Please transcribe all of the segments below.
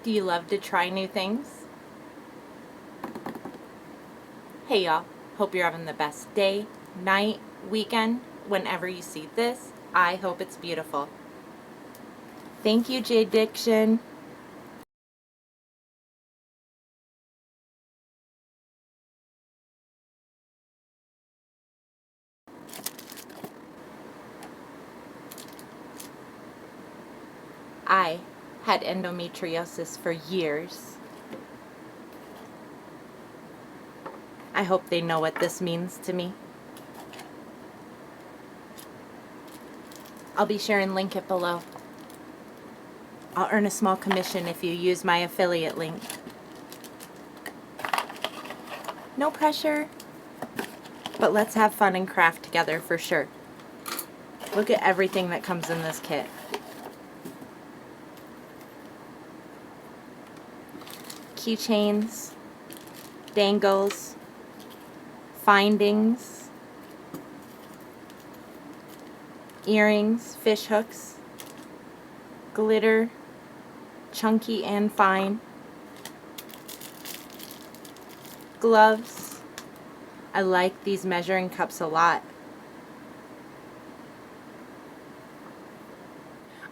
Do you love to try new things? Hey y'all, hope you're having the best day, night, weekend, whenever you see this. I hope it's beautiful. Thank you, JDiction. I had endometriosis for years. I hope they know what this means to me. I'll be sharing link it below. I'll earn a small commission if you use my affiliate link. No pressure, but let's have fun and craft together for sure. Look at everything that comes in this kit. Keychains, dangles, findings, earrings, fish hooks, glitter, chunky and fine, gloves. I like these measuring cups a lot.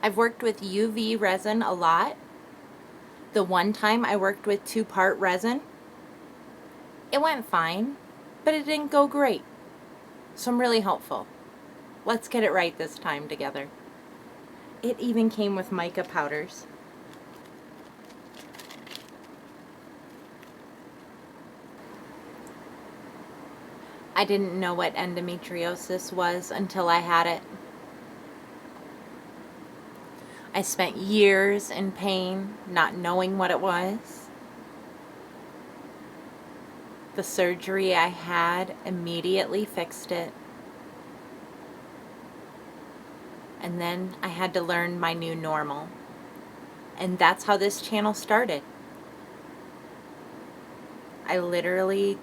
I've worked with UV resin a lot. The one time I worked with 2-part resin, it went fine, but it didn't go great. So I'm really hopeful. Let's get it right this time together. It even came with mica powders. I didn't know what endometriosis was until I had it. I spent years in pain, not knowing what it was. The surgery I had immediately fixed it. And then I had to learn my new normal. And that's how this channel started. I literally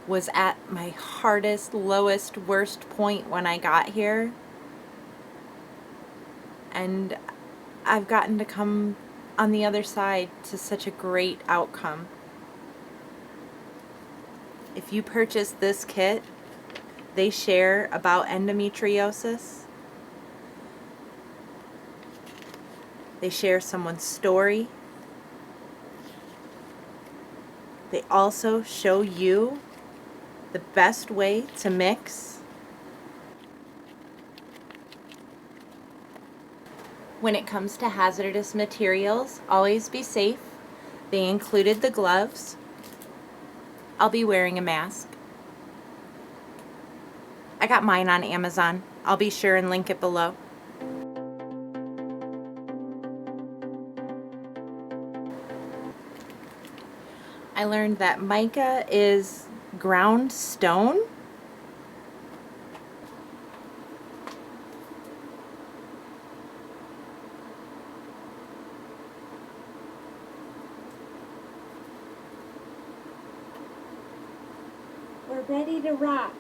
was at my hardest, lowest, worst point when I got here. And I've gotten to come on the other side to such a great outcome. If you purchase this kit, they share about endometriosis. They share someone's story. They also show you the best way to mix. When it comes to hazardous materials, always be safe. They included the gloves. I'll be wearing a mask. I got mine on Amazon. I'll be sure and link it below. I learned that mica is ground stone. We're ready to rock.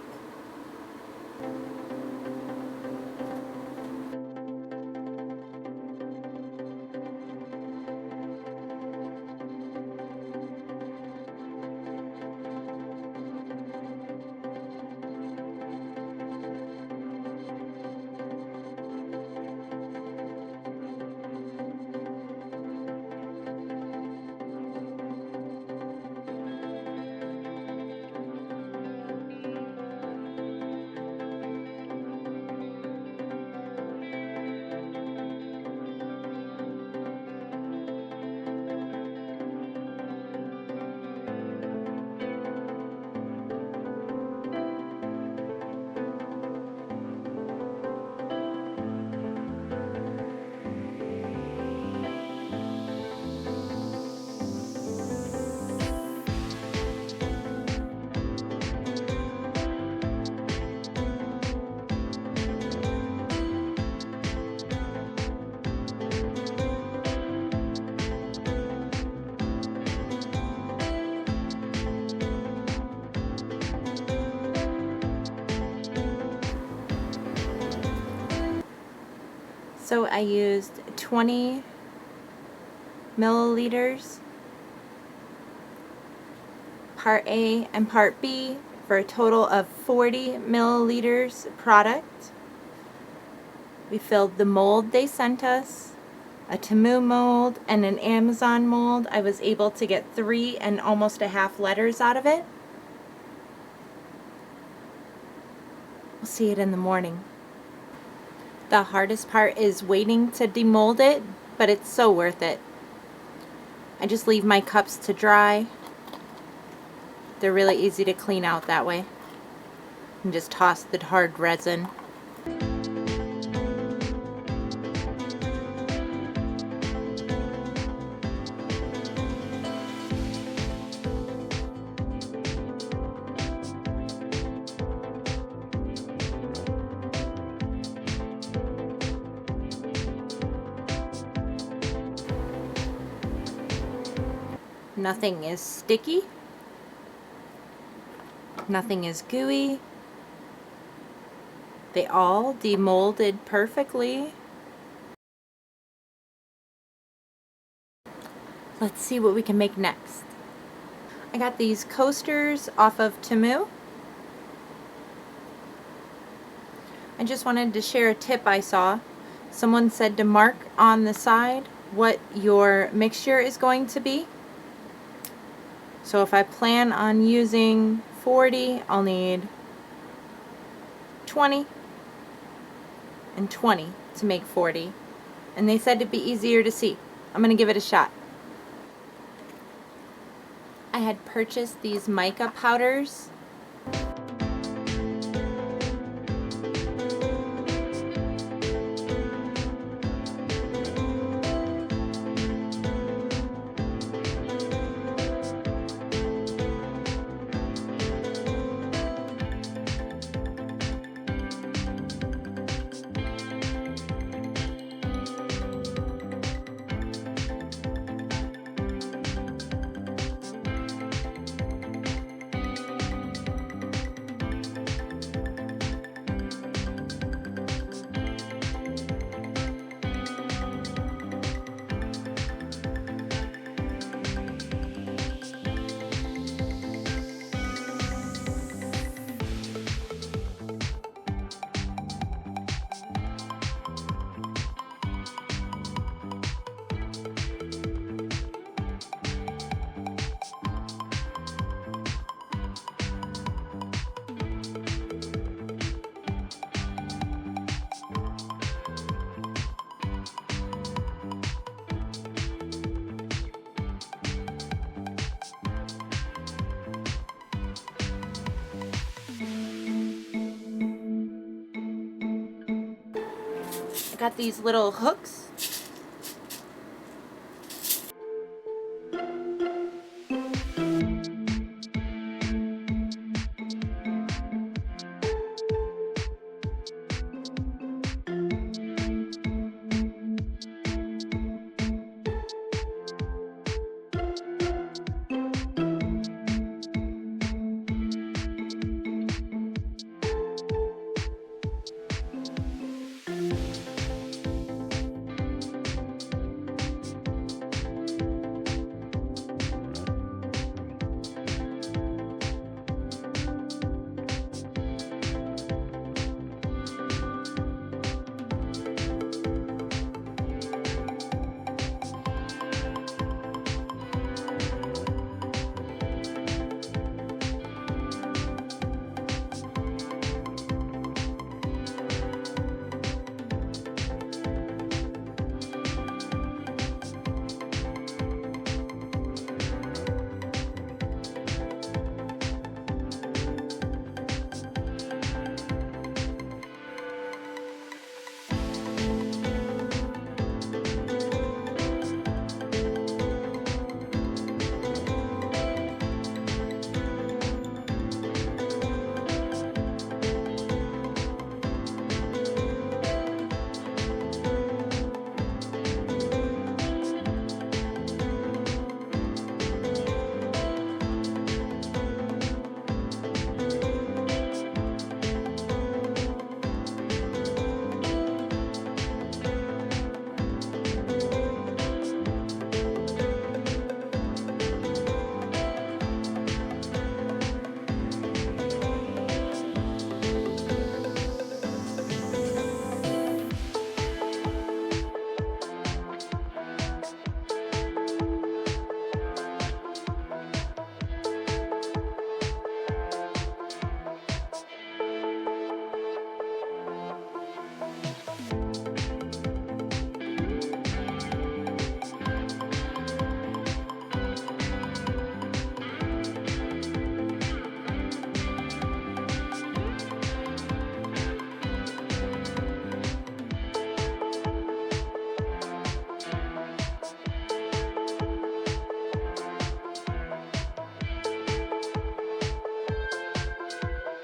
So I used 20 milliliters, part A and part B, for a total of 40 milliliters product. We filled the mold they sent us, a Temu mold and an Amazon mold. I was able to get 3 and almost a half letters out of it. We'll see it in the morning. The hardest part is waiting to demold it, but it's so worth it. I just leave my cups to dry. They're really easy to clean out that way. And just toss the hard resin. Nothing is sticky. Nothing is gooey. They all demolded perfectly. Let's see what we can make next. I got these coasters off of Temu. I just wanted to share a tip I saw. Someone said to mark on the side what your mixture is going to be. So if I plan on using 40, I'll need 20 and 20 to make 40. And they said it'd be easier to see. I'm going to give it a shot. I had purchased these mica powders. Got these little hooks.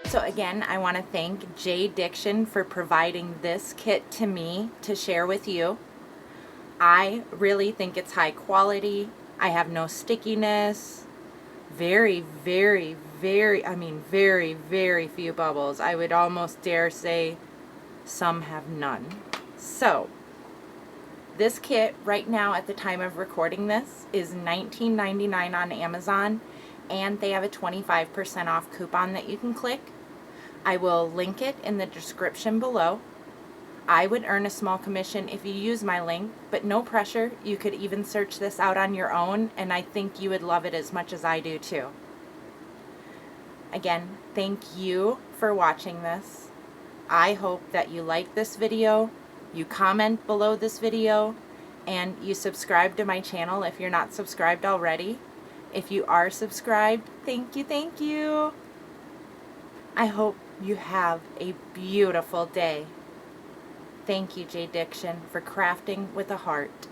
So again, I want to thank JDiction for providing this kit to me to share with you. I really think it's high quality. I have no stickiness. Very, very, very, I mean very, very few bubbles. I would almost dare say some have none. So this kit right now at the time of recording this is $19.99 on Amazon, and they have a 25% off coupon that you can click. I will link it in the description below. I would earn a small commission if you use my link, but no pressure. You could even search this out on your own, and I think you would love it as much as I do too. Again, thank you for watching this. I hope that you like this video, you comment below this video, and you subscribe to my channel if you're not subscribed already. If you are subscribed, thank you, thank you. I hope you have a beautiful day. Thank you, JDiction, for crafting with a heart.